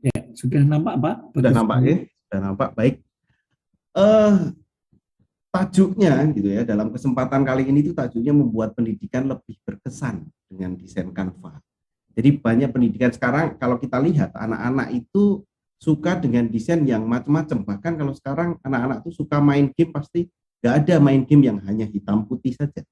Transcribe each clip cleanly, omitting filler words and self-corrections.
Ya, sudah nampak Pak? Sudah Bagus nampak sekali. ya? Sudah nampak. Baik. Eh Tajuknya gitu ya. Dalam kesempatan kali ini tuh tajuknya membuat pendidikan lebih berkesan dengan desain Canva. Jadi banyak pendidikan sekarang kalau kita lihat anak-anak itu suka dengan desain yang macam-macam. Bahkan kalau sekarang anak-anak tuh suka main game pasti nggak ada main game yang hanya hitam putih saja.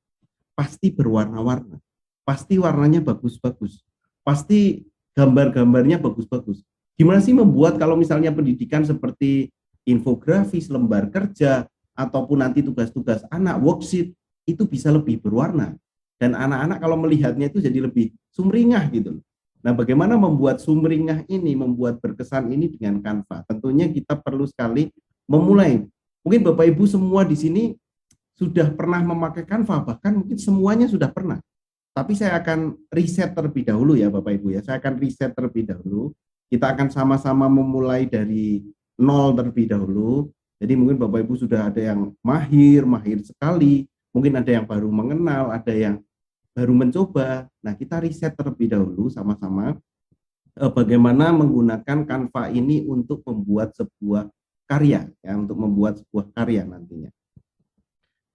Pasti berwarna-warna. Pasti warnanya bagus-bagus. Pasti gambar-gambarnya bagus-bagus. Gimana sih membuat kalau misalnya pendidikan seperti infografis, lembar kerja, ataupun nanti tugas-tugas anak, worksheet, itu bisa lebih berwarna. Dan anak-anak kalau melihatnya itu jadi lebih sumringah gitu. Nah, bagaimana membuat sumringah ini, membuat berkesan ini dengan Canva? Tentunya kita perlu sekali memulai. Mungkin Bapak Ibu semua di sini sudah pernah memakai Canva, bahkan mungkin semuanya sudah pernah. Tapi saya akan riset terlebih dahulu ya Bapak Ibu ya. Saya akan riset terlebih dahulu. Kita akan sama-sama memulai dari nol terlebih dahulu. Jadi mungkin Bapak Ibu sudah ada yang mahir, mahir sekali. Mungkin ada yang baru mengenal, ada yang baru mencoba. Nah, kita riset terlebih dahulu sama-sama bagaimana menggunakan Canva ini untuk membuat sebuah karya, ya, untuk membuat sebuah karya nantinya.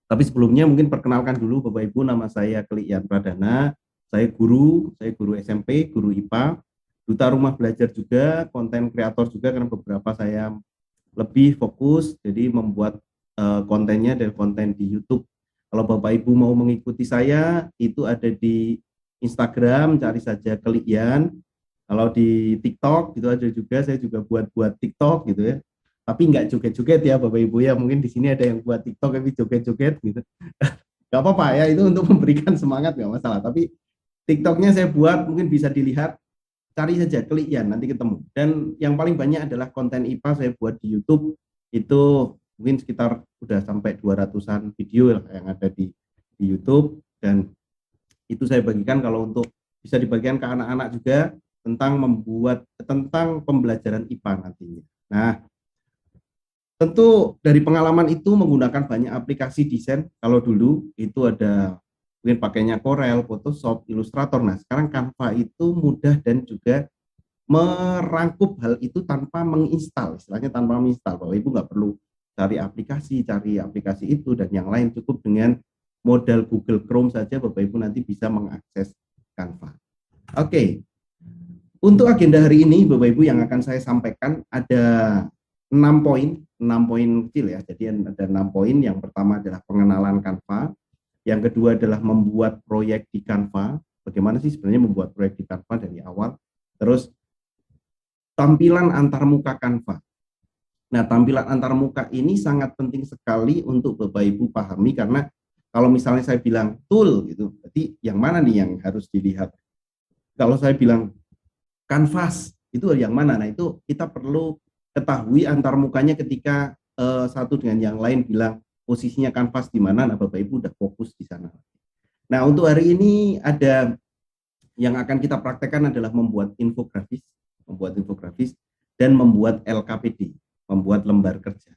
Tapi sebelumnya mungkin perkenalkan dulu Bapak Ibu, nama saya Klik Pradana, saya guru SMP, guru IPA, duta rumah belajar juga, konten kreator juga karena beberapa saya lebih fokus jadi membuat kontennya dari konten di YouTube. Kalau Bapak Ibu mau mengikuti saya itu ada di Instagram, cari saja Klik. Kalau di TikTok itu ada juga, saya juga buat TikTok gitu ya. Tapi nggak joget-joget ya Bapak Ibu ya. Mungkin di sini ada yang buat TikTok tapi joget-joget gitu. Nggak apa-apa ya, itu untuk memberikan semangat nggak masalah. Tapi TikToknya saya buat mungkin bisa dilihat, cari saja Klik nanti ketemu. Dan yang paling banyak adalah konten IPA saya buat di YouTube itu mungkin sekitar udah sampai 200-an video yang ada di YouTube, dan itu saya bagikan kalau untuk bisa dibagikan ke anak-anak juga tentang pembelajaran IPA nantinya. Nah, tentu dari pengalaman itu menggunakan banyak aplikasi desain. Kalau dulu itu ada mungkin pakainya Corel, Photoshop, Illustrator. Nah, sekarang Canva itu mudah dan juga merangkup hal itu tanpa menginstal, istilahnya tanpa menginstal. Bahwa Ibu nggak perlu cari aplikasi itu dan yang lain, cukup dengan modal Google Chrome saja Bapak Ibu nanti bisa mengakses Canva. Oke, untuk agenda hari ini Bapak Ibu yang akan saya sampaikan ada 6 poin, 6 poin kecil ya. Jadi ada 6 poin. Yang pertama adalah pengenalan Canva, yang kedua adalah membuat proyek di Canva. Bagaimana sih sebenarnya membuat proyek di Canva dari awal? Terus tampilan antarmuka Canva. Nah, tampilan antarmuka ini sangat penting sekali untuk Bapak Ibu pahami, karena kalau misalnya saya bilang tool gitu, berarti yang mana nih yang harus dilihat? Kalau saya bilang kanvas, itu yang mana? Nah, itu kita perlu ketahui antarmukanya ketika satu dengan yang lain bilang posisinya kanvas di mana. Nah, Bapak Ibu udah fokus di sana. Nah, untuk hari ini ada yang akan kita praktekkan adalah membuat infografis dan membuat LKPD, membuat lembar kerja,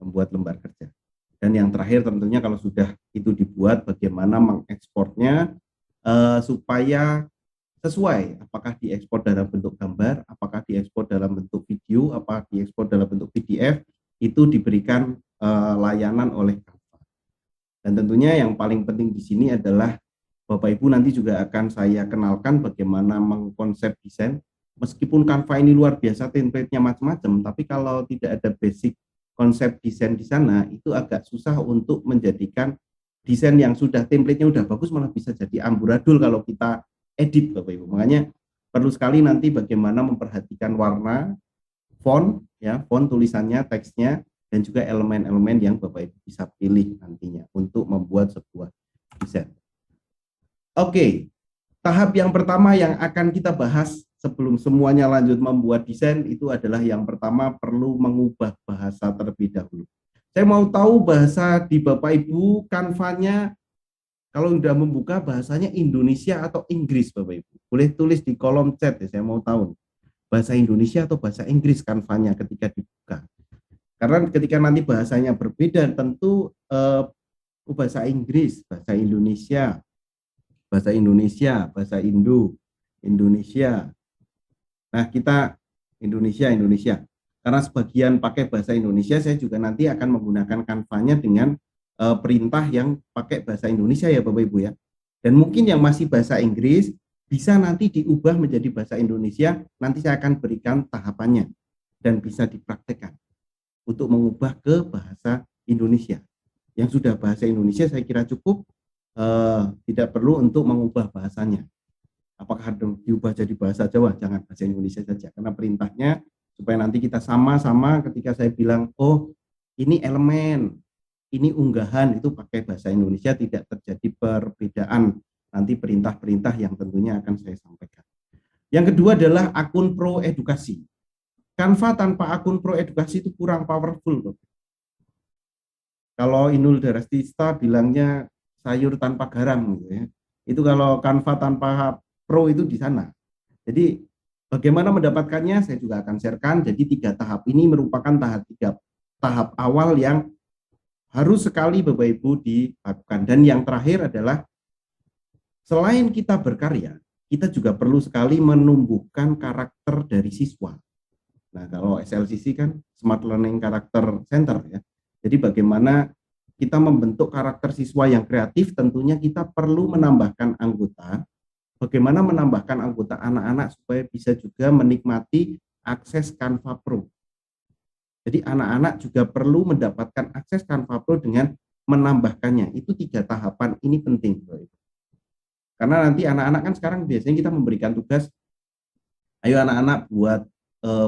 membuat lembar kerja. Dan yang terakhir tentunya kalau sudah itu dibuat, bagaimana mengekspornya supaya sesuai, apakah diekspor dalam bentuk gambar, apakah diekspor dalam bentuk video, apakah diekspor dalam bentuk PDF, itu diberikan layanan oleh Canva. Dan tentunya yang paling penting di sini adalah Bapak Ibu nanti juga akan saya kenalkan bagaimana mengkonsep desain. Meskipun Canva ini luar biasa, template-nya macam-macam, tapi kalau tidak ada basic konsep desain di sana, itu agak susah untuk menjadikan desain yang sudah template-nya udah bagus malah bisa jadi amburadul kalau kita edit Bapak Ibu. Makanya perlu sekali nanti bagaimana memperhatikan warna, font tulisannya, teksnya, dan juga elemen-elemen yang Bapak Ibu bisa pilih nantinya untuk membuat sebuah desain. Oke, tahap yang pertama yang akan kita bahas sebelum semuanya lanjut membuat desain itu adalah yang pertama perlu mengubah bahasa terlebih dahulu. Saya mau tahu bahasa di Bapak Ibu, Canva-nya kalau sudah membuka bahasanya Indonesia atau Inggris Bapak Ibu. Boleh tulis di kolom chat ya, saya mau tahu bahasa Indonesia atau bahasa Inggris Canva-nya ketika dibuka. Karena ketika nanti bahasanya berbeda tentu bahasa Inggris, bahasa Indonesia, bahasa Indo, Indonesia. Nah, kita Indonesia. Karena sebagian pakai bahasa Indonesia, saya juga nanti akan menggunakan Canva-nya dengan perintah yang pakai bahasa Indonesia ya Bapak Ibu ya. Dan mungkin yang masih bahasa Inggris bisa nanti diubah menjadi bahasa Indonesia, nanti saya akan berikan tahapannya dan bisa dipraktekkan untuk mengubah ke bahasa Indonesia. Yang sudah bahasa Indonesia saya kira cukup, tidak perlu untuk mengubah bahasanya. Apakah diubah jadi bahasa Jawa? Jangan, bahasa Indonesia saja, karena perintahnya supaya nanti kita sama-sama ketika saya bilang, oh ini elemen, ini unggahan, itu pakai bahasa Indonesia, tidak terjadi perbedaan nanti perintah-perintah yang tentunya akan saya sampaikan. Yang kedua adalah akun pro edukasi. Canva tanpa akun pro edukasi itu kurang powerful. Kalau Inul Daratista bilangnya sayur tanpa garam gitu ya. Itu kalau Canva tanpa pro itu di sana. Jadi bagaimana mendapatkannya saya juga akan sharekan. Jadi 3 tahap ini merupakan tahap awal yang harus sekali Bapak Ibu dilakukan. Dan yang terakhir adalah selain kita berkarya, kita juga perlu sekali menumbuhkan karakter dari siswa. Nah, kalau SLCC kan Smart Learning Character Center ya. Jadi bagaimana kita membentuk karakter siswa yang kreatif, tentunya kita perlu menambahkan anggota. Bagaimana menambahkan anggota anak-anak supaya bisa juga menikmati akses Canva Pro. Jadi anak-anak juga perlu mendapatkan akses Canva Pro dengan menambahkannya. Itu 3 tahapan ini penting. Karena nanti anak-anak kan sekarang biasanya kita memberikan tugas, ayo anak-anak buat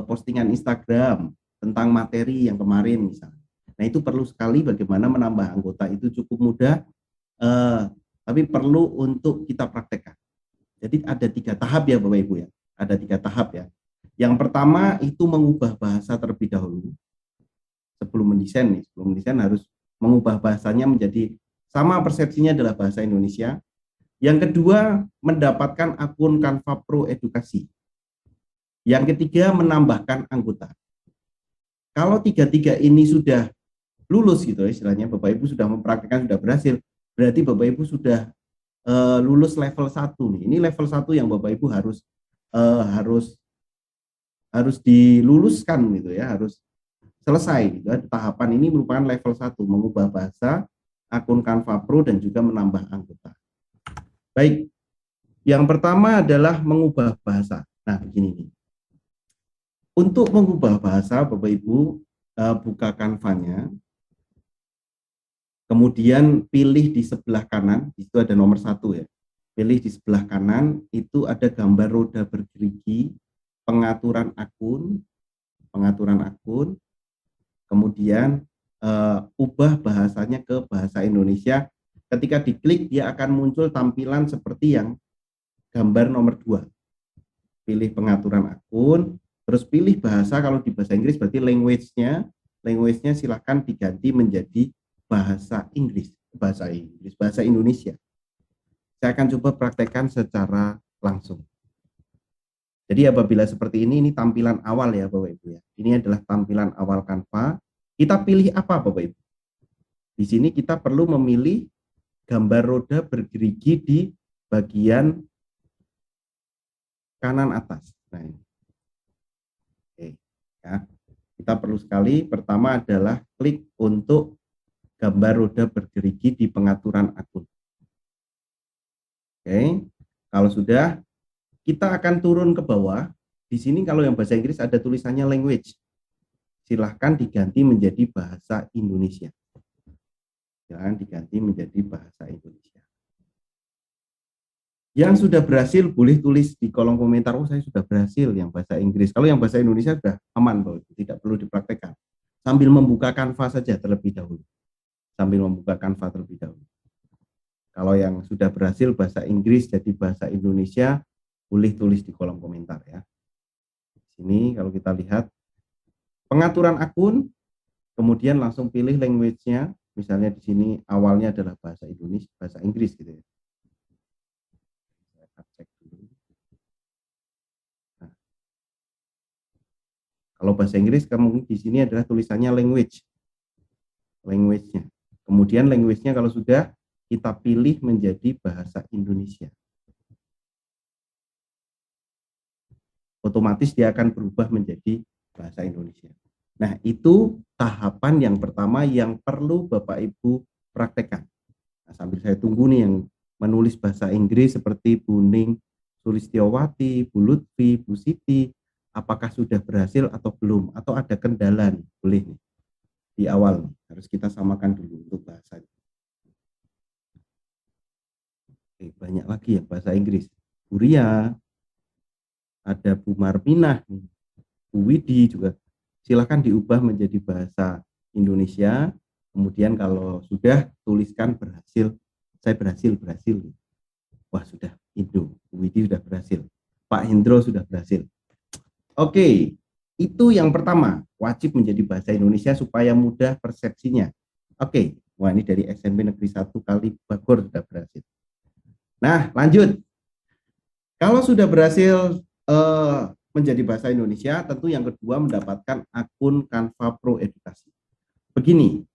postingan Instagram tentang materi yang kemarin misalnya. Nah itu perlu sekali bagaimana menambah anggota itu cukup mudah, tapi perlu untuk kita praktekkan. Jadi ada 3 tahap ya Bapak Ibu ya, ada 3 tahap ya. Yang pertama itu mengubah bahasa terlebih dahulu. Sebelum mendesain harus mengubah bahasanya menjadi sama persepsinya adalah bahasa Indonesia. Yang kedua mendapatkan akun Canva Pro edukasi. Yang ketiga menambahkan anggota. Kalau 3-3 ini sudah lulus gitu istilahnya, Bapak Ibu sudah mempraktikkan, sudah berhasil, berarti Bapak Ibu sudah lulus level 1 nih. Ini level 1 yang Bapak Ibu harus diluluskan gitu ya, harus selesai gitu. Tahapan ini merupakan level 1, mengubah bahasa, akun Canva Pro dan juga menambah anggota. Baik. Yang pertama adalah mengubah bahasa. Nah, begini nih. Untuk mengubah bahasa, Bapak Ibu buka Canva-nya, kemudian pilih di sebelah kanan, itu ada nomor 1 ya. Pilih di sebelah kanan, itu ada gambar roda bergerigi, pengaturan akun, kemudian ubah bahasanya ke bahasa Indonesia. Ketika diklik, dia akan muncul tampilan seperti yang gambar nomor 2. Pilih pengaturan akun, terus pilih bahasa. Kalau di bahasa Inggris berarti language-nya silahkan diganti menjadi bahasa bahasa Indonesia. Saya akan coba praktekkan secara langsung. Jadi apabila seperti ini tampilan awal ya Bapak Ibu ya. Ini adalah tampilan awal Canva. Kita pilih apa Bapak Ibu? Di sini kita perlu memilih gambar roda bergerigi di bagian kanan atas. Nah, ini. Oke, ya. Kita perlu sekali, pertama adalah klik untuk gambar roda bergerigi di pengaturan akun. Oke, kalau sudah, kita akan turun ke bawah. Di sini kalau yang bahasa Inggris ada tulisannya language. Silahkan diganti menjadi bahasa Indonesia. Silahkan diganti menjadi bahasa Indonesia. Yang sudah berhasil boleh tulis di kolom komentar, oh saya sudah berhasil yang bahasa Inggris. Kalau yang bahasa Indonesia sudah aman, tidak perlu dipraktekkan. Sambil membuka Canva saja terlebih dahulu. Kalau yang sudah berhasil bahasa Inggris jadi bahasa Indonesia, boleh tulis di kolom komentar ya. Di sini kalau kita lihat pengaturan akun, kemudian langsung pilih language-nya. Misalnya di sini awalnya adalah bahasa Indonesia, bahasa Inggris gitu ya. Cek dulu. Nah, kalau bahasa Inggris kamu di sini adalah tulisannya language-nya. Kemudian language-nya kalau sudah kita pilih menjadi bahasa Indonesia. otomatis dia akan berubah menjadi bahasa Indonesia. Nah, itu tahapan yang pertama yang perlu Bapak Ibu praktekkan. Nah, sambil saya tunggu nih yang menulis bahasa Inggris seperti Bu Ning Sulistiowati, Bu Lutfi, Bu Siti, apakah sudah berhasil atau belum, atau ada kendala nih, boleh nih di awal nih. Harus kita samakan dulu untuk bahasa. Oke, banyak lagi ya bahasa Inggris. Bu Ria, ada Bu Marminah, Bu Widi juga. Silakan diubah menjadi bahasa Indonesia. Kemudian kalau sudah tuliskan berhasil, saya berhasil. Wah sudah, Indo, Bu Widi sudah berhasil. Pak Hendro sudah berhasil. Oke, itu yang pertama, wajib menjadi bahasa Indonesia supaya mudah persepsinya. Oke, wah ini dari SMP Negeri 1 kali Bagor sudah berhasil. Nah, lanjut. Kalau sudah berhasil menjadi bahasa Indonesia, tentu yang kedua mendapatkan akun Canva Pro Edukasi. Begini,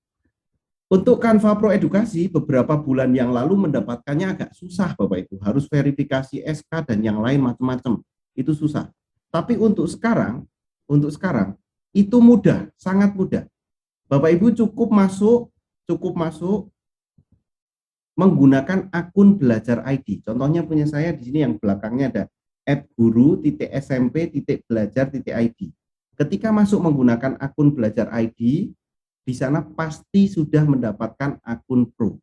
untuk Canva Pro Edukasi beberapa bulan yang lalu mendapatkannya agak susah Bapak Ibu, harus verifikasi SK dan yang lain macam-macam. Itu susah. Tapi untuk sekarang itu mudah, sangat mudah. Bapak Ibu cukup masuk menggunakan akun belajar ID. Contohnya punya saya di sini yang belakangnya ada @guru.smp.belajar.id. Ketika masuk menggunakan akun belajar ID, di sana pasti sudah mendapatkan akun pro.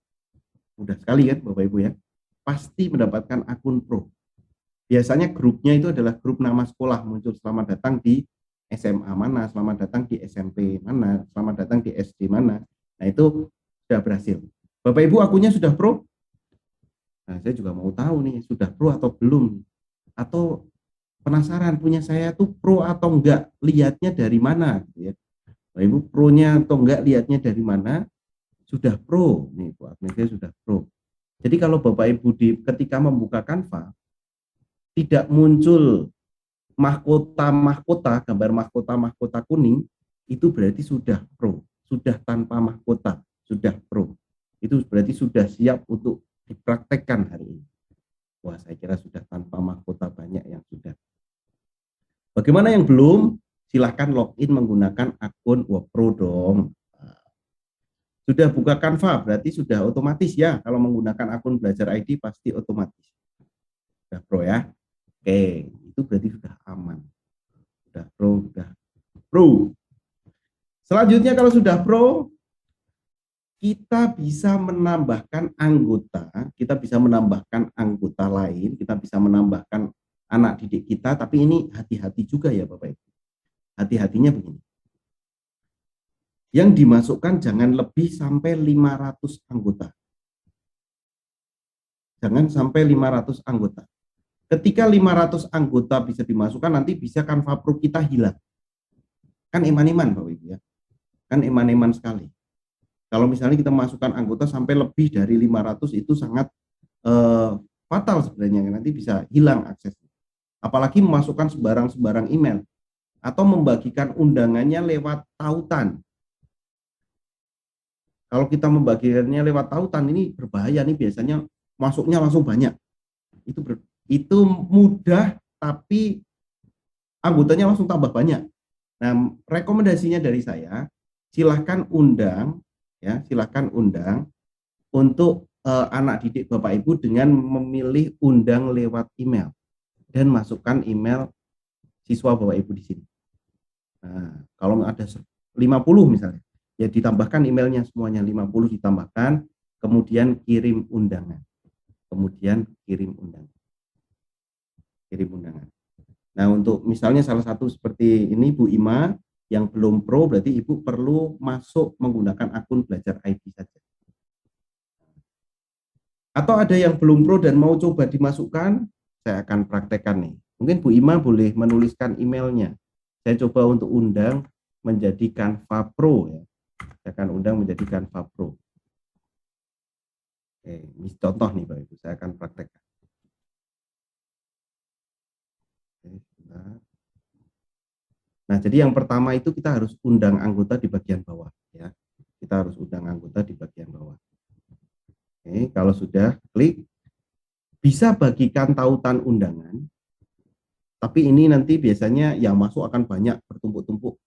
Mudah sekali kan Bapak Ibu ya. Pasti mendapatkan akun pro. Biasanya grupnya itu adalah grup nama sekolah, muncul selamat datang di SMA mana, selamat datang di SMP mana, selamat datang di SD mana. Nah itu sudah berhasil. Bapak Ibu akunnya sudah pro? Nah saya juga mau tahu nih, sudah pro atau belum? Atau penasaran punya saya tuh pro atau enggak, lihatnya dari mana? Gitu ya. Bapak Ibu pro-nya atau enggak lihatnya dari mana? Sudah pro, nih Bu Agnesia sudah pro. Jadi kalau Bapak Ibu ketika membuka Canva, tidak muncul mahkota, gambar mahkota kuning, itu berarti sudah pro, sudah tanpa mahkota, sudah pro. Itu berarti sudah siap untuk dipraktekkan hari ini. Wah, saya kira sudah tanpa mahkota banyak yang sudah. Bagaimana yang belum? Silahkan login menggunakan akun Pro dong. Sudah buka Canva, berarti sudah otomatis ya. Kalau menggunakan akun belajar ID pasti otomatis. Sudah pro ya. Oke, itu berarti sudah aman. Sudah pro. Selanjutnya kalau sudah pro, kita bisa menambahkan anggota lain, kita bisa menambahkan anak didik kita, tapi ini hati-hati juga ya Bapak Ibu. Hati-hatinya begini. Yang dimasukkan jangan lebih sampai 500 anggota. Jangan sampai 500 anggota. Ketika 500 anggota bisa dimasukkan, nanti bisa Canva Pro kita hilang. Kan eman-eman Bapak Ibu ya. Kan eman-eman sekali. Kalau misalnya kita masukkan anggota sampai lebih dari 500 itu sangat fatal sebenarnya, nanti bisa hilang aksesnya. Apalagi memasukkan sembarang email atau membagikan undangannya lewat tautan. Kalau kita membagikannya lewat tautan ini berbahaya nih, biasanya masuknya langsung banyak. Itu mudah tapi anggotanya langsung tambah banyak. Nah, rekomendasinya dari saya, silahkan undang untuk anak didik Bapak Ibu dengan memilih undang lewat email dan masukkan email siswa Bapak Ibu di sini. Nah, kalau ada 50 misalnya, ya ditambahkan emailnya semuanya 50 ditambahkan, kemudian kirim undangan. Nah, untuk misalnya salah satu seperti ini Bu Ima yang belum pro, berarti Ibu perlu masuk menggunakan akun belajar ID saja. Atau ada yang belum pro dan mau coba dimasukkan, saya akan praktekkan nih. Mungkin Bu Ima boleh menuliskan emailnya. Saya coba untuk undang menjadi Canva Pro ya. Saya akan undang menjadi Canva Pro. Oke, ini contoh nih Bapak Ibu, saya akan praktekkan. Nah, jadi yang pertama itu kita harus undang anggota di bagian bawah ya. Kita harus undang anggota di bagian bawah. Oke, kalau sudah klik, bisa bagikan tautan undangan. Tapi ini nanti biasanya yang masuk akan banyak bertumpuk-tumpuk.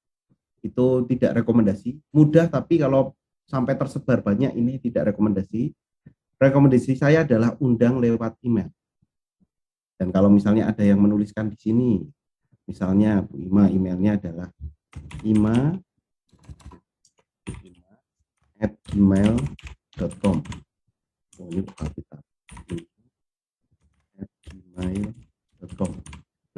Itu tidak rekomendasi. Mudah, tapi kalau sampai tersebar banyak ini tidak rekomendasi. Rekomendasi saya adalah undang lewat email. Dan kalau misalnya ada yang menuliskan di sini, misalnya Bu Ima, emailnya adalah ima@gmail.com. Oh, ini bukan kita. @gmail.com.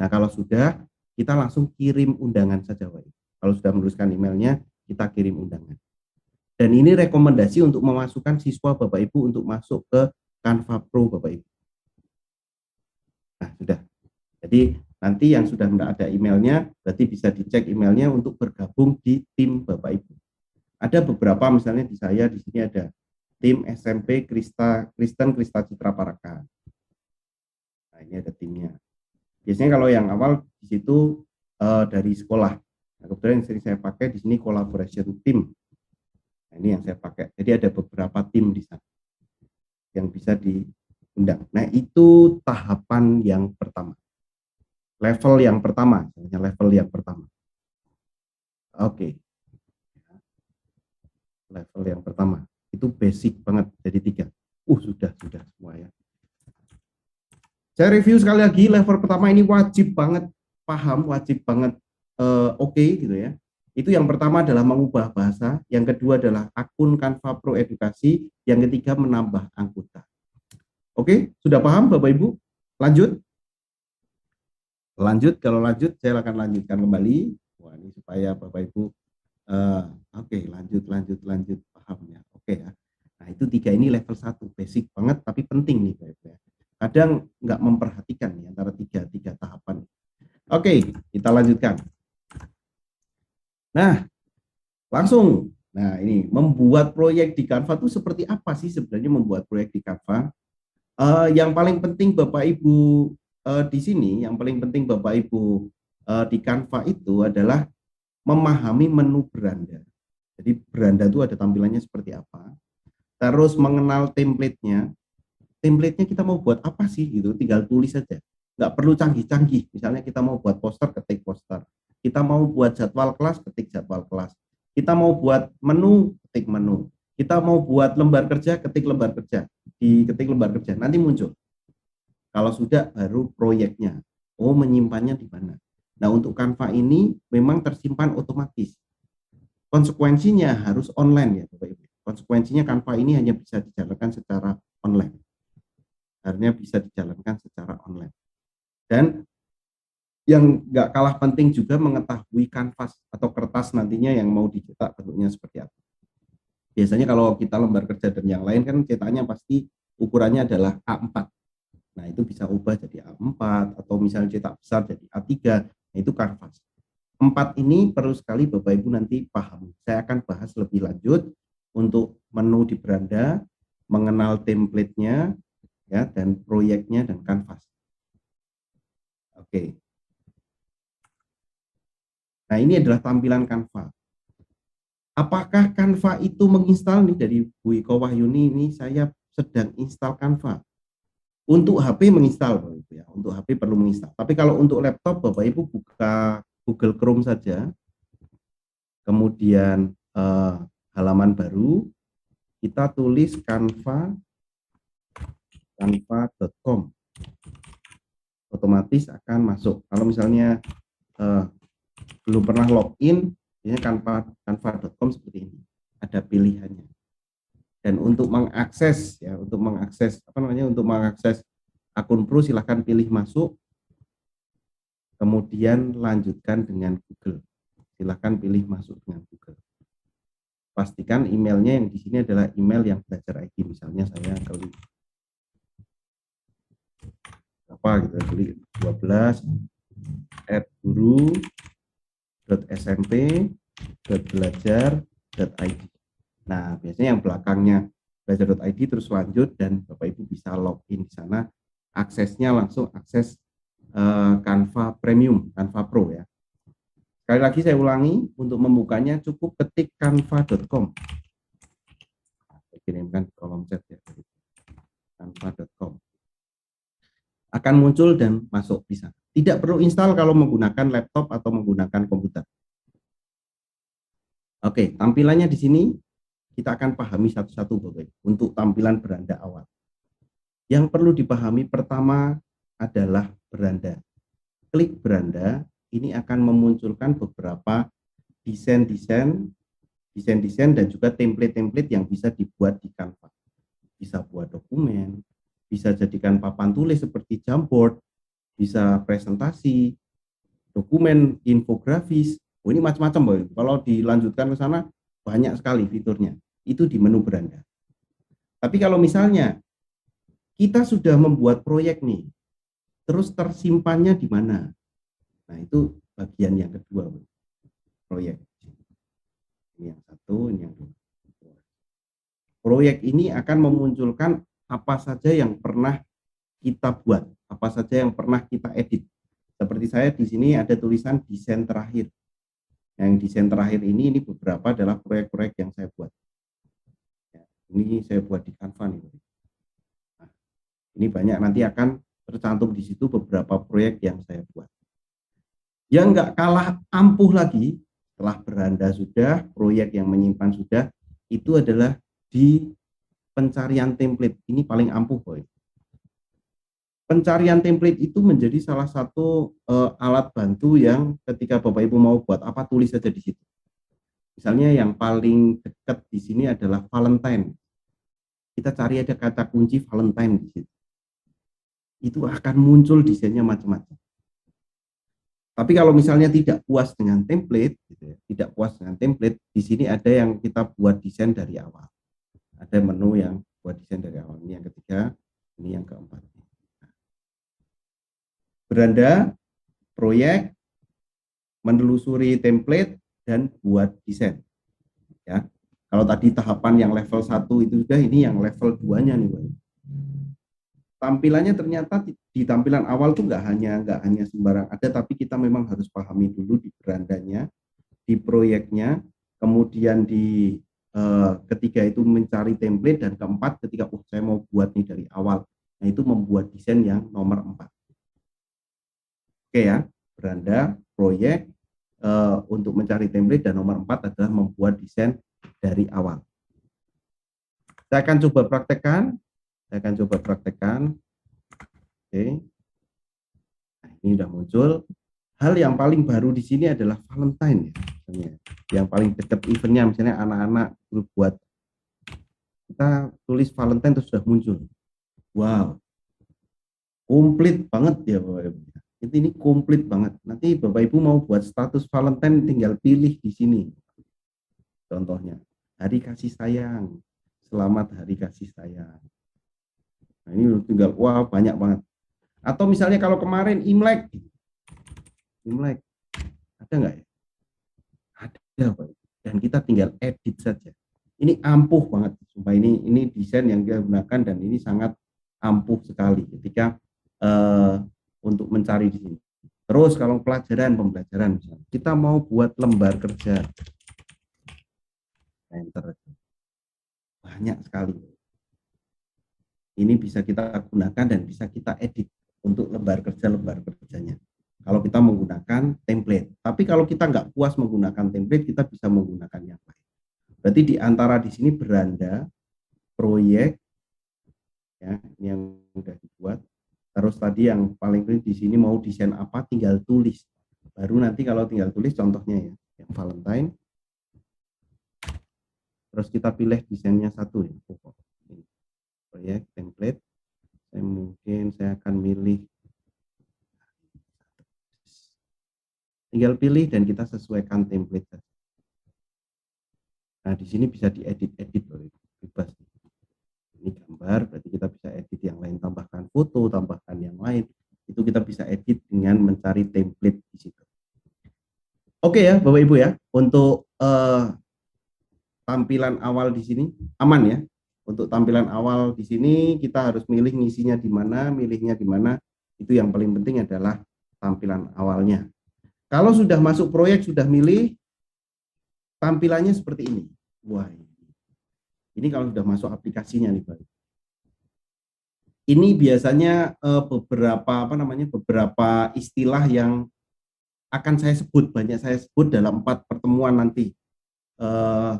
Nah, kalau sudah, kita langsung kirim undangan saja, Pak. Kalau sudah menuliskan emailnya, kita kirim undangan. Dan ini rekomendasi untuk memasukkan siswa Bapak Ibu untuk masuk ke Canva Pro, Bapak Ibu. Nah, sudah. Jadi nanti yang sudah ada emailnya, berarti bisa dicek emailnya untuk bergabung di tim Bapak Ibu. Ada beberapa, misalnya di saya di sini ada tim SMP Kristen Krista Citra Paraka. Nah, ini ada timnya. Biasanya kalau yang awal di situ dari sekolah. Nah, kebetulan yang sering saya pakai di sini collaboration team. Nah, ini yang saya pakai. Jadi ada beberapa tim di sana yang bisa diundang. Nah, itu tahapan yang pertama. Level yang pertama, level yang pertama. Oke. Level yang pertama. Itu basic banget, jadi 3. Sudah semua ya. Saya review sekali lagi, level pertama ini wajib banget paham, wajib banget oke gitu ya. Itu yang pertama adalah mengubah bahasa, yang kedua adalah akun Canva Pro Edukasi, yang ketiga menambah anggota. Oke, sudah paham Bapak Ibu? Lanjut. Kalau lanjut saya akan lanjutkan kembali. Wah, ini supaya Bapak Ibu oke, lanjut paham ya. Oke ya. Nah, itu 3 ini level 1, basic banget tapi penting nih Bapak Ibu ya. Kadang nggak memperhatikan nih antara tiga tahapan. Oke, kita lanjutkan. Nah, langsung. Nah, ini membuat proyek di Canva itu seperti apa sih sebenarnya membuat proyek di Canva? Yang paling penting Bapak Ibu di sini, yang paling penting Bapak Ibu di Canva itu adalah memahami menu beranda. Jadi beranda itu ada tampilannya seperti apa. Terus mengenal template-nya. Template-nya kita mau buat apa sih gitu, tinggal tulis saja. Nggak perlu canggih-canggih. Misalnya kita mau buat poster, ketik poster. Kita mau buat jadwal kelas, ketik jadwal kelas. Kita mau buat menu, ketik menu. Kita mau buat lembar kerja, ketik lembar kerja. Diketik lembar kerja, nanti muncul. Kalau sudah baru proyeknya. Oh, menyimpannya di mana? Nah, untuk Canva ini memang tersimpan otomatis. Konsekuensinya harus online ya, Bapak Ibu. Konsekuensinya Canva ini hanya bisa dijalankan secara online. Akhirnya bisa dijalankan secara online. Dan yang nggak kalah penting juga mengetahui kanvas atau kertas nantinya yang mau dicetak bentuknya seperti apa. Biasanya kalau kita lembar kerja dan yang lain kan cetaknya pasti ukurannya adalah A4. Nah, itu bisa ubah jadi A4 atau misalnya cetak besar jadi A3. Nah, itu kanvas. 4 ini perlu sekali Bapak Ibu nanti paham. Saya akan bahas lebih lanjut untuk menu di beranda, mengenal template-nya, ya, dan proyeknya dan kanvas. Oke. Nah, ini adalah tampilan Canva. Apakah Canva itu menginstal nih dari Bu Iko Wahyuni ini saya sedang install Canva. Untuk HP menginstal Bapak Ibu ya. Untuk HP perlu menginstal. Tapi kalau untuk laptop Bapak Ibu buka Google Chrome saja. Kemudian halaman baru kita tulis canva.com. Otomatis akan masuk. Kalau misalnya belum pernah login, ini canva.com seperti ini. Ada pilihannya. Dan untuk mengakses untuk mengakses akun Pro silahkan pilih masuk. Kemudian lanjutkan dengan Google. Silahkan pilih masuk dengan Google. Pastikan emailnya yang di sini adalah email yang belajar ID. Misalnya saya klik apa gitu, klik 12@guru.smp.belajar.id. Nah, biasanya yang belakangnya belajar.id terus lanjut dan Bapak Ibu bisa login di sana. Aksesnya langsung akses Canva Premium, Canva Pro ya. Sekali lagi saya ulangi, untuk membukanya cukup ketik canva.com. Saya kirimkan di kolom chat ya. Canva.com. Akan muncul dan masuk di sana. Tidak perlu install kalau menggunakan laptop atau menggunakan komputer. Oke, tampilannya di sini kita akan pahami satu-satu Bapak Ibu, untuk tampilan beranda awal. Yang perlu dipahami pertama adalah beranda. Klik beranda, ini akan memunculkan beberapa desain-desain dan juga template-template yang bisa dibuat di Canva. Bisa buat dokumen, bisa jadikan papan tulis seperti Jamboard, bisa presentasi, dokumen infografis. Oh, ini macam-macam Bapak. Kalau dilanjutkan ke sana banyak sekali fiturnya. Itu di menu beranda. Tapi kalau misalnya kita sudah membuat proyek nih, terus tersimpannya di mana? Nah, itu bagian yang kedua, proyek. Ini yang satu, ini yang dua. Proyek ini akan memunculkan apa saja yang pernah kita buat, apa saja yang pernah kita edit. Seperti saya di sini ada tulisan desain terakhir. Yang desain terakhir ini beberapa adalah proyek-proyek yang saya buat. Ini saya buat di Canva nih. Nah, ini banyak, nanti akan tercantum di situ beberapa proyek yang saya buat. Yang nggak kalah ampuh lagi, setelah beranda sudah, proyek yang menyimpan sudah, itu adalah di pencarian template. Ini paling ampuh, boy. Pencarian template itu menjadi salah satu alat bantu yang ketika Bapak Ibu mau buat apa, tulis saja di situ. Misalnya yang paling dekat di sini adalah Valentine. Kita cari ada kata kunci Valentine di situ. Itu akan muncul desainnya macam-macam. Tapi kalau misalnya tidak puas dengan template, gitu ya, tidak puas dengan template, di sini ada yang kita buat desain dari awal. Ada menu yang buat desain dari awal. Ini yang ketiga, ini yang keempat. Beranda, proyek, menelusuri template, dan buat desain. Ya, kalau tadi tahapan yang level 1 itu sudah, ini yang level 2-nya nih, Pak. Tampilannya ternyata di tampilan awal tuh nggak hanya sembarang ada, tapi kita memang harus pahami dulu di berandanya, di proyeknya, kemudian di ketiga itu mencari template, dan keempat ketika saya mau buat nih dari awal, nah itu membuat desain yang nomor 4. Oke ya, beranda, proyek, untuk mencari template, dan nomor 4 adalah membuat desain dari awal. Saya akan coba praktekkan. Oke. Nah, ini sudah muncul. Hal yang paling baru di sini adalah Valentine ya. Misalnya. Yang paling dekat eventnya, misalnya anak-anak grup buat, kita tulis Valentine itu sudah muncul. Wow, komplit banget ya Bapak Ibu. Ini komplit banget. Nanti Bapak Ibu mau buat status Valentine, tinggal pilih di sini. Contohnya, hari kasih sayang, selamat hari kasih sayang. Nah, ini tinggal, wah banyak banget. Atau misalnya kalau kemarin Imlek, ada nggak ya? Ada, Pak. Dan kita tinggal edit saja. Ini ampuh banget, sumpah, ini desain yang kita gunakan, dan ini sangat ampuh sekali ketika untuk mencari di sini. Terus kalau pembelajaran misalnya, kita mau buat lembar kerja, enter, banyak sekali. Ini bisa kita gunakan dan bisa kita edit untuk lembar kerjanya. Kalau kita menggunakan template. Tapi kalau kita nggak puas menggunakan template, kita bisa menggunakan yang lain. Berarti di antara di sini beranda, proyek, ya, ini yang sudah dibuat. Terus tadi yang paling penting di sini mau desain apa, tinggal tulis. Baru nanti kalau tinggal tulis contohnya ya, yang Valentine. Terus kita pilih desainnya satu ya, pokok. Proyek, template. Saya akan milih. Tinggal pilih dan kita sesuaikan template. Nah, di sini bisa diedit bebas. Ini gambar, berarti kita bisa edit yang lain, tambahkan foto, tambahkan yang lain. Itu kita bisa edit dengan mencari template di situ. Oke ya, Bapak Ibu ya, untuk tampilan awal di sini aman ya. Untuk tampilan awal di sini kita harus milih ngisinya di mana, milihnya di mana. Itu yang paling penting adalah tampilan awalnya. Kalau sudah masuk proyek, sudah milih, tampilannya seperti ini. Wah, ini kalau sudah masuk aplikasinya nih, Pak. Ini biasanya beberapa istilah yang akan saya sebut, banyak saya sebut dalam 4 pertemuan nanti eh,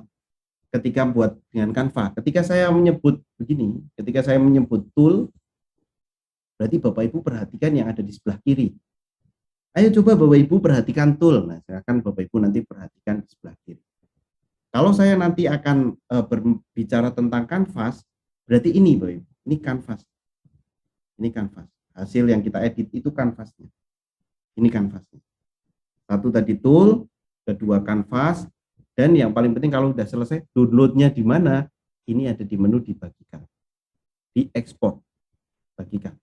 ketika buat dengan Canva. Ketika saya menyebut begini, ketika saya menyebut tool, berarti Bapak Ibu perhatikan yang ada di sebelah kiri. Ayo coba Bapak Ibu perhatikan tool. Nah, saya akan Bapak Ibu nanti perhatikan di sebelah kiri. Kalau saya nanti akan berbicara tentang kanvas, berarti ini Bapak Ibu, ini kanvas. Ini kanvas. Hasil yang kita edit itu kanvasnya. Ini kanvasnya. Satu tadi tool, kedua kanvas, dan yang paling penting kalau sudah selesai, downloadnya di mana? Ini ada di menu dibagikan. Diekspor, bagikan.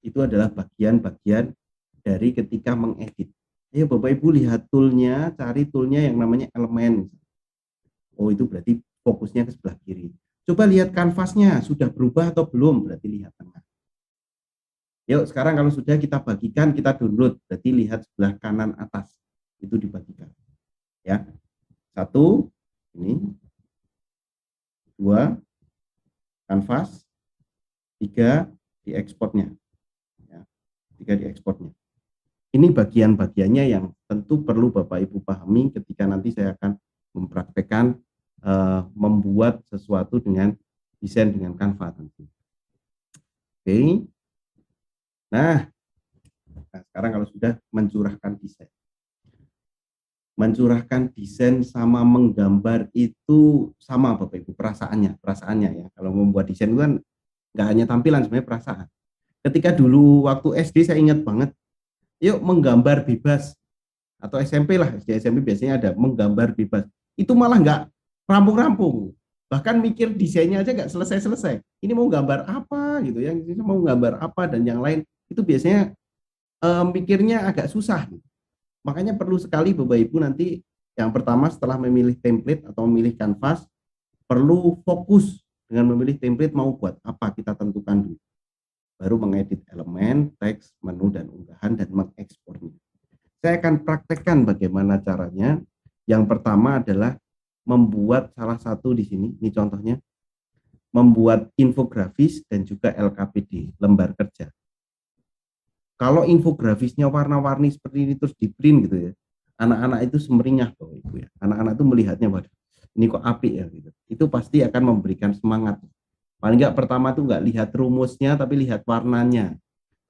Itu adalah bagian-bagian dari ketika mengedit. Ayo Bapak Ibu lihat toolnya, cari toolnya yang namanya elemen. Oh itu berarti fokusnya ke sebelah kiri. Coba lihat kanvasnya, sudah berubah atau belum? Berarti lihat tengah. Yuk sekarang kalau sudah kita bagikan, kita download, berarti lihat sebelah kanan atas. Itu dibagikan. Ya. 1, ini. 2, kanvas. 3, diekspornya. Ya. 3 diekspornya. Ini bagian-bagiannya yang tentu perlu Bapak Ibu pahami ketika nanti saya akan mempraktekkan membuat sesuatu dengan desain dengan Canva tentu. Oke. Nah, sekarang kalau sudah mencurahkan desain. Mencurahkan desain sama menggambar itu sama Bapak Ibu perasaannya ya. Kalau membuat desain itu kan nggak hanya tampilan, sebenarnya perasaan. Ketika dulu waktu SD saya ingat banget, yuk menggambar bebas, atau SMP lah, SD SMP biasanya ada menggambar bebas. Itu malah nggak rampung-rampung, bahkan mikir desainnya aja nggak selesai-selesai. Ini mau gambar apa gitu, yang ini mau gambar apa dan yang lain itu biasanya mikirnya agak susah. Makanya perlu sekali Bapak Ibu nanti yang pertama setelah memilih template atau memilih kanvas, perlu fokus dengan memilih template mau buat apa kita tentukan dulu. Baru mengedit elemen, teks, menu, dan unggahan, dan mengekspornya. Saya akan praktekkan bagaimana caranya. Yang pertama adalah membuat salah satu di sini, ini contohnya, membuat infografis dan juga LKPD, lembar kerja. Kalau infografisnya warna-warni seperti ini terus di print gitu ya, anak-anak itu semeringah Bapak Ibu ya. Anak-anak itu melihatnya, waduh, ini kok apik ya gitu. Itu pasti akan memberikan semangat. Paling nggak pertama tuh nggak lihat rumusnya, tapi lihat warnanya.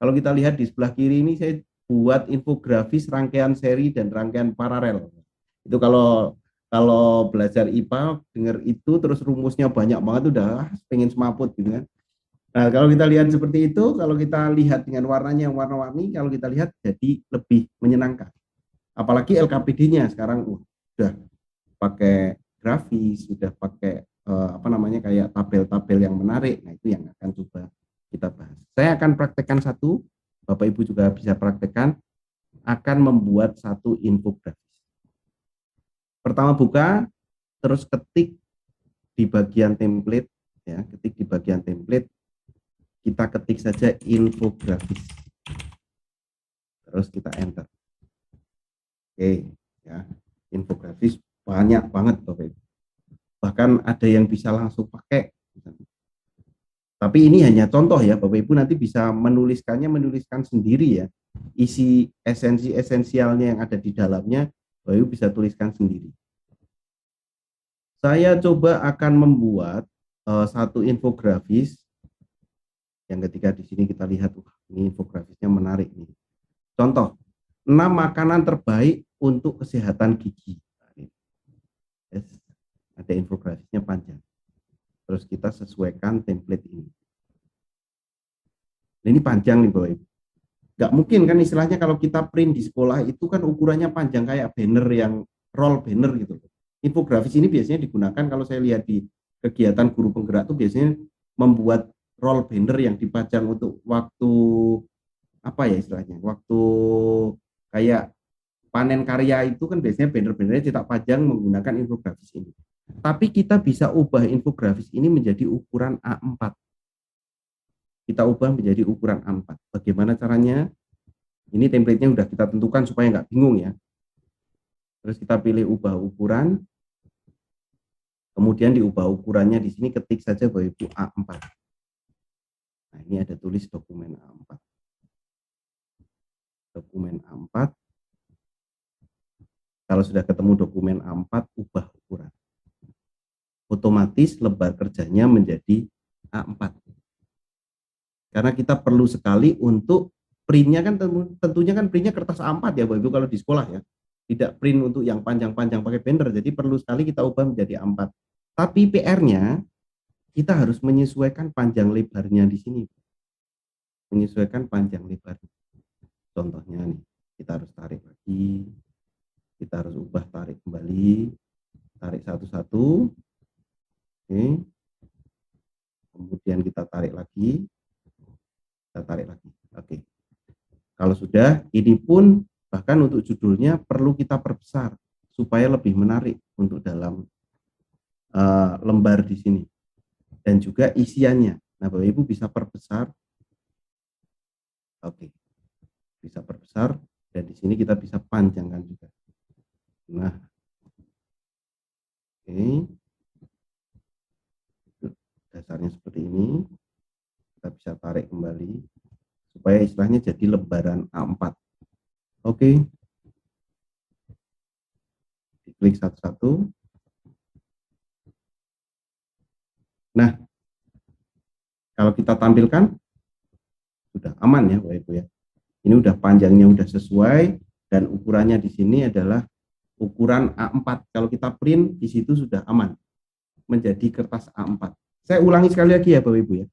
Kalau kita lihat di sebelah kiri ini saya buat infografis rangkaian seri dan rangkaian paralel. Itu kalau kalau belajar IPA dengar itu terus rumusnya banyak banget udah pengen semaput gitu kan. Nah, kalau kita lihat seperti itu, kalau kita lihat dengan warnanya yang warna-warni, kalau kita lihat jadi lebih menyenangkan. Apalagi LKPD-nya sekarang udah pakai grafis, sudah pakai kayak tabel-tabel yang menarik. Nah, itu yang akan coba kita bahas. Saya akan praktekkan satu, Bapak Ibu juga bisa praktekkan, akan membuat satu infografis. Pertama buka, terus ketik di bagian template, ya, ketik di bagian template, kita ketik saja infografis, terus kita enter. Oke, ya, infografis banyak banget Bapak Ibu. Bahkan ada yang bisa langsung pakai. Tapi ini hanya contoh ya, Bapak Ibu nanti bisa menuliskan sendiri ya. Isi esensialnya yang ada di dalamnya, Bapak Ibu bisa tuliskan sendiri. Saya coba akan membuat satu infografis yang ketika di sini kita lihat, ini infografisnya menarik nih. Contoh, 6 makanan terbaik untuk kesehatan gigi. Yes, ada infografisnya panjang. Terus kita sesuaikan template ini. Ini panjang nih Bapak Ibu. Nggak mungkin kan istilahnya kalau kita print di sekolah itu kan ukurannya panjang kayak banner yang roll banner gitu. Infografis ini biasanya digunakan kalau saya lihat di kegiatan guru penggerak itu biasanya membuat roll banner yang dipajang untuk waktu apa ya istilahnya, waktu kayak panen karya itu kan biasanya banner-bannernya cetak panjang menggunakan infografis ini. Tapi kita bisa ubah infografis ini menjadi ukuran A4. Kita ubah menjadi ukuran A4. Bagaimana caranya? Ini template-nya udah kita tentukan supaya nggak bingung ya. Terus kita pilih ubah ukuran. Kemudian diubah ukurannya di sini ketik saja Bapak Ibu A4. Nah, ini ada tulis dokumen A4. Dokumen A4. Kalau sudah ketemu dokumen A4, ubah ukuran. Otomatis lebar kerjanya menjadi A4. Karena kita perlu sekali untuk printnya kan tentunya kan printnya kertas A4 ya Bapak Ibu kalau di sekolah ya. Tidak print untuk yang panjang-panjang pakai binder, jadi perlu sekali kita ubah menjadi A4. Tapi PR-nya kita harus menyesuaikan panjang lebarnya di sini. Menyesuaikan panjang lebar. Contohnya nih, kita harus tarik lagi, kita harus ubah tarik kembali, tarik satu-satu. Oke. Kemudian kita tarik lagi, Oke. Kalau sudah, ini pun bahkan untuk judulnya perlu kita perbesar supaya lebih menarik untuk dalam lembar di sini. Dan juga isiannya. Nah, Bapak Ibu bisa perbesar. Oke. Bisa perbesar dan di sini kita bisa panjangkan juga. Nah. Oke. Dasarnya seperti ini. Kita bisa tarik kembali supaya istilahnya jadi lembaran A4. Oke. Diklik satu-satu. Nah, kalau kita tampilkan sudah aman ya Bapak Ibu ya. Ini udah panjangnya udah sesuai dan ukurannya di sini adalah ukuran A4. Kalau kita print di situ sudah aman menjadi kertas A4. Saya ulangi sekali lagi ya Bapak Ibu ya.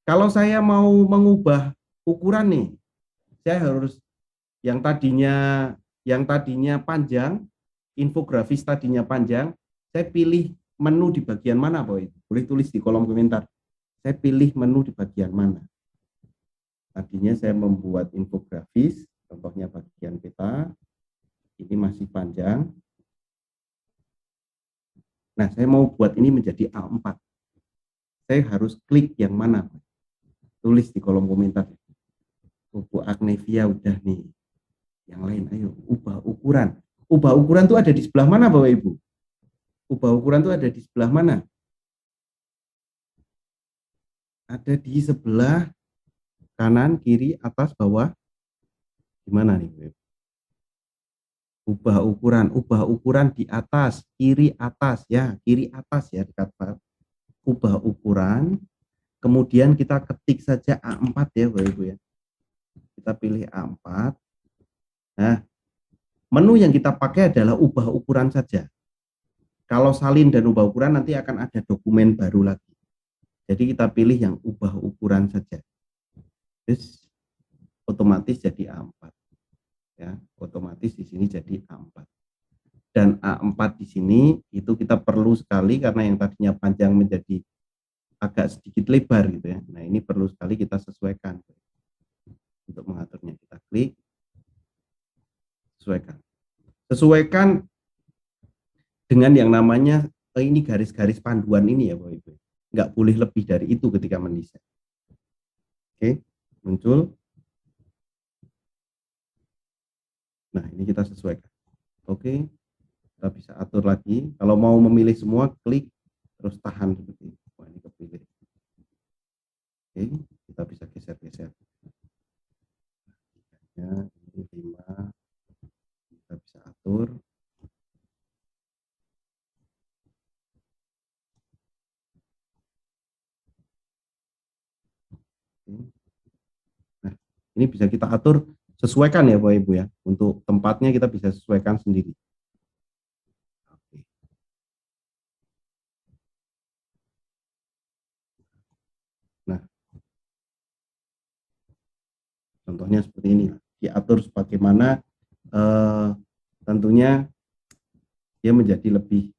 Kalau saya mau mengubah ukuran nih, saya harus yang tadinya panjang, infografis tadinya panjang, saya pilih menu di bagian mana Bapak Ibu? Boleh tulis di kolom komentar. Saya pilih menu di bagian mana. Tadinya saya membuat infografis, contohnya bagian peta, ini masih panjang. Nah, saya mau buat ini menjadi A4. Saya harus klik yang mana? Tulis di kolom komentar. Bu Agnevia udah nih. Yang lain, ayo ubah ukuran. Ubah ukuran itu ada di sebelah mana Bapak Ibu? Ubah ukuran itu ada di sebelah mana? Ada di sebelah kanan, kiri, atas, bawah. Gimana nih Bapak Ibu? Ubah ukuran di atas, kiri atas ya, kiri atas ya dekat Pak. Ubah ukuran, kemudian kita ketik saja A4 ya Bapak Ibu ya. Kita pilih A4. Nah, menu yang kita pakai adalah ubah ukuran saja. Kalau salin dan ubah ukuran nanti akan ada dokumen baru lagi. Jadi kita pilih yang ubah ukuran saja. Terus otomatis jadi A4. Ya, otomatis di sini jadi A4. Dan A4 di sini itu kita perlu sekali karena yang tadinya panjang menjadi agak sedikit lebar gitu ya. Nah, ini perlu sekali kita sesuaikan. Untuk mengaturnya kita klik sesuaikan. Sesuaikan dengan yang namanya ini garis-garis panduan ini ya Bapak Ibu. Nggak boleh lebih dari itu ketika mendesain. Oke, muncul. Nah, ini kita sesuaikan. Oke, kita bisa atur lagi. Kalau mau memilih semua, klik terus tahan seperti ini. Wah, ini kepilih. Oke, kita bisa geser-geser. Ya, ini 5. Kita bisa atur. Nah, ini bisa kita atur sesuaikan ya Bapak Ibu ya. Untuk tempatnya kita bisa sesuaikan sendiri. Oke. Nah, contohnya seperti ini. Diatur sebagaimana tentunya dia menjadi lebih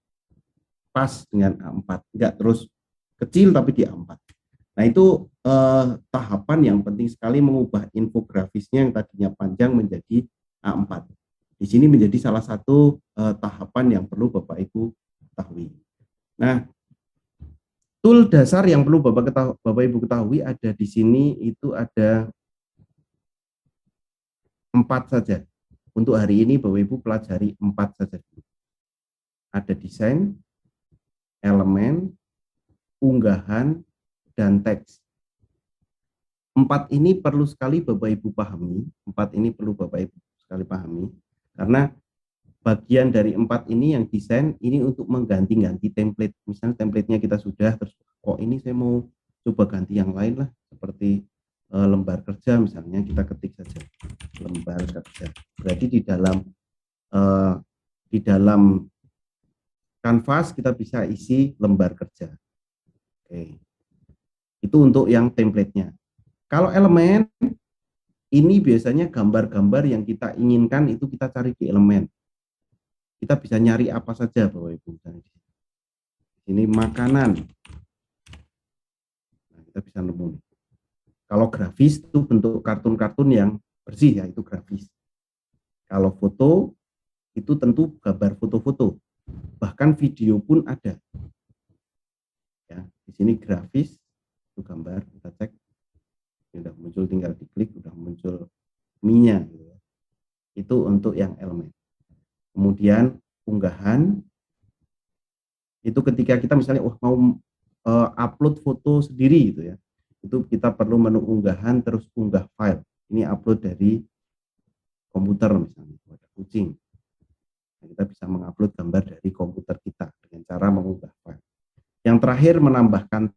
pas dengan A4. Enggak terus kecil tapi di A4. Nah, itu tahapan yang penting sekali mengubah infografisnya yang tadinya panjang menjadi A4. Di sini menjadi salah satu tahapan yang perlu Bapak Ibu ketahui. Nah, tool dasar yang perlu Bapak Ibu ketahui ada di sini itu ada 4 saja. Untuk hari ini Bapak Ibu pelajari 4 saja. Ada desain, elemen, unggahan, dan teks. empat ini perlu sekali Bapak Ibu pahami, empat ini perlu Bapak Ibu sekali pahami, karena bagian dari empat ini yang desain ini untuk mengganti-ganti template. Misalnya template-nya kita sudah, terus kok ini saya mau coba ganti yang lain lah, seperti lembar kerja misalnya, kita ketik saja lembar kerja. Berarti eh, di dalam kanvas kita bisa isi lembar kerja. Oke. Itu untuk yang template-nya. Kalau elemen ini biasanya gambar-gambar yang kita inginkan itu kita cari di elemen. Kita bisa nyari apa saja Bapak Ibu. Ini makanan. Nah, kita bisa nemu. Kalau grafis itu bentuk kartun-kartun yang bersih ya, itu grafis. Kalau foto itu tentu gambar foto-foto. Bahkan video pun ada. Ya, di sini grafis itu gambar, kita cek. Sudah muncul, tinggal diklik udah muncul minya gitu ya. Itu untuk yang elemen. Kemudian unggahan itu ketika kita misalnya mau upload foto sendiri gitu ya, itu kita perlu menu unggahan terus unggah file. Ini upload dari komputer misalnya, ada kucing. Nah, kita bisa mengupload gambar dari komputer kita dengan cara mengunggah file. Yang terakhir menambahkan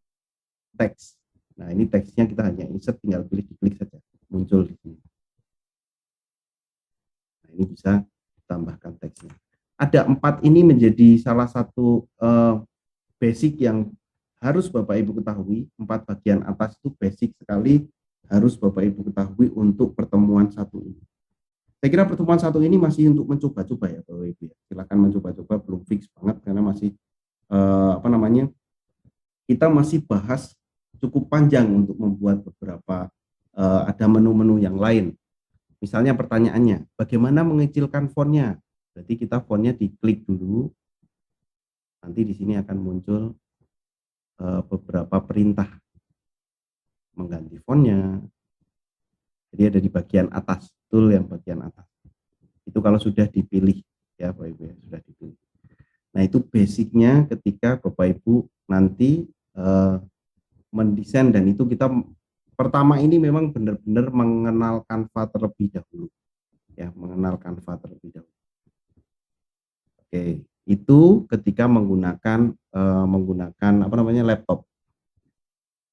teks. Nah, ini teksnya kita hanya insert, tinggal pilih diklik saja, muncul di sini. Nah, ini bisa tambahkan teksnya. Ada empat ini menjadi salah satu basic yang harus Bapak Ibu ketahui. Empat bagian atas itu basic sekali, harus Bapak Ibu ketahui untuk pertemuan satu ini. Saya kira pertemuan satu ini masih untuk mencoba-coba ya Bapak Ibu ya. Silakan mencoba-coba, belum fix banget karena masih kita masih bahas cukup panjang untuk membuat beberapa ada menu-menu yang lain. Misalnya pertanyaannya, bagaimana mengecilkan fontnya? Berarti kita fontnya diklik dulu, nanti di sini akan muncul beberapa perintah mengganti fontnya. Jadi ada di bagian atas, tool yang bagian atas. Itu kalau sudah dipilih ya Bapak Ibu ya, sudah dipilih. Nah itu basicnya ketika Bapak Ibu nanti mendesain, dan itu kita pertama ini memang benar-benar mengenal Canva terlebih dahulu ya, mengenal Canva terlebih dahulu. Oke, itu ketika menggunakan apa namanya laptop.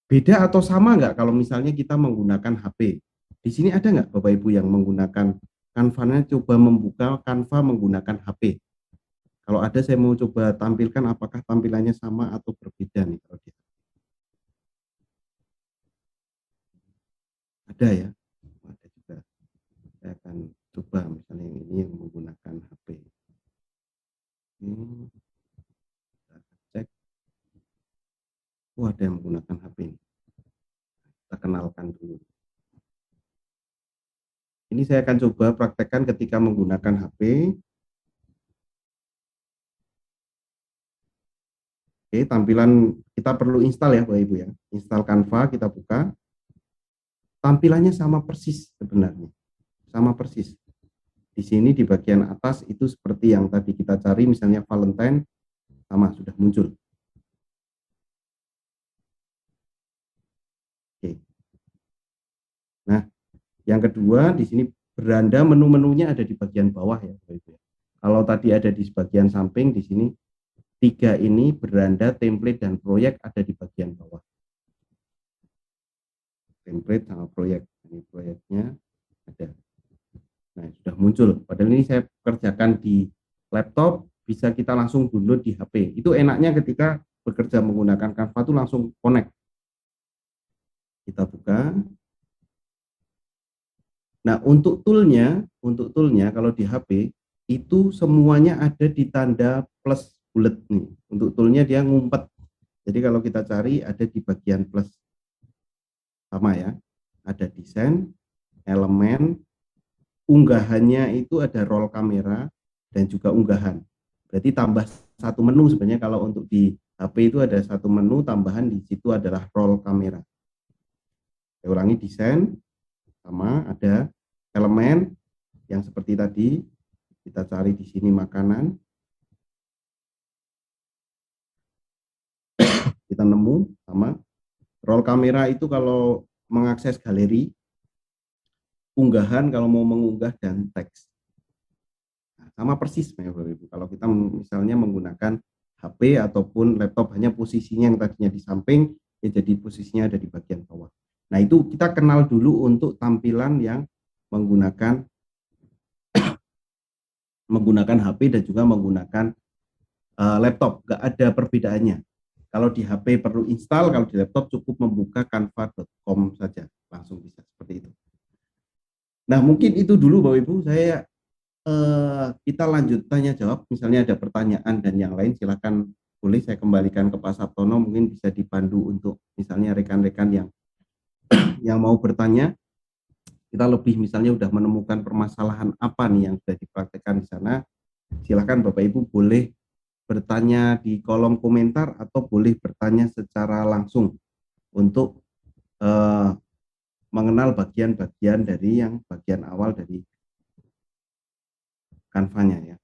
Beda atau sama nggak kalau misalnya kita menggunakan HP? Di sini ada nggak Bapak Ibu yang menggunakan Canva-nya, coba membuka Canva menggunakan HP? Kalau ada, saya mau coba tampilkan apakah tampilannya sama atau berbeda nih kalau di ada ya, ada juga. Saya akan coba misalnya ini yang menggunakan HP. Ini kita cek. Ada yang menggunakan HP ini. Kita kenalkan dulu. Ini saya akan coba praktekkan ketika menggunakan HP. Oke, tampilan kita perlu install ya Bapak Ibu ya. Install Canva, kita buka. Tampilannya sama persis sebenarnya. Sama persis. Di sini di bagian atas itu seperti yang tadi kita cari, misalnya Valentine, sama sudah muncul. Oke. Nah, yang kedua di sini beranda menu-menunya ada di bagian bawah ya Bapak Ibu. Kalau tadi ada di bagian samping, di sini tiga ini beranda, template, dan proyek ada di bagian bawah. Template sama proyek. Ini proyeknya ada. Nah, sudah muncul. Padahal ini saya kerjakan di laptop, bisa kita langsung download di HP. Itu enaknya ketika bekerja menggunakan Canva itu langsung connect. Kita buka. Nah, untuk toolnya kalau di HP itu semuanya ada di tanda plus bullet nih. Untuk toolnya dia ngumpet. Jadi kalau kita cari ada di bagian plus, sama ya. Ada desain, elemen, unggahannya itu ada roll kamera dan juga unggahan. Berarti tambah satu menu sebenarnya. Kalau untuk di HP itu ada satu menu tambahan, di situ adalah roll kamera. Saya ulangi, desain, sama ada elemen yang seperti tadi kita cari di sini makanan, kita nemu, sama roll kamera itu kalau mengakses galeri, unggahan kalau mau mengunggah, dan teks. Nah, sama persis Bapak Ibu. Kalau kita misalnya menggunakan HP ataupun laptop, hanya posisinya yang tadinya di samping, ya jadi posisinya ada di bagian bawah. Nah, itu kita kenal dulu untuk tampilan yang menggunakan HP dan juga menggunakan laptop. Nggak ada perbedaannya. Kalau di HP perlu install, kalau di laptop cukup membuka canva.com saja, langsung bisa seperti itu. Nah, mungkin itu dulu Bapak Ibu. Kita lanjut tanya jawab. Misalnya ada pertanyaan dan yang lain, silakan boleh saya kembalikan ke Pak Sabtono. Mungkin bisa dipandu untuk misalnya rekan-rekan yang mau bertanya. Kita lebih misalnya sudah menemukan permasalahan apa nih yang sudah dipraktekkan di sana. Silakan Bapak Ibu boleh bertanya di kolom komentar atau boleh bertanya secara langsung untuk mengenal bagian-bagian dari yang bagian awal dari Canva-nya ya.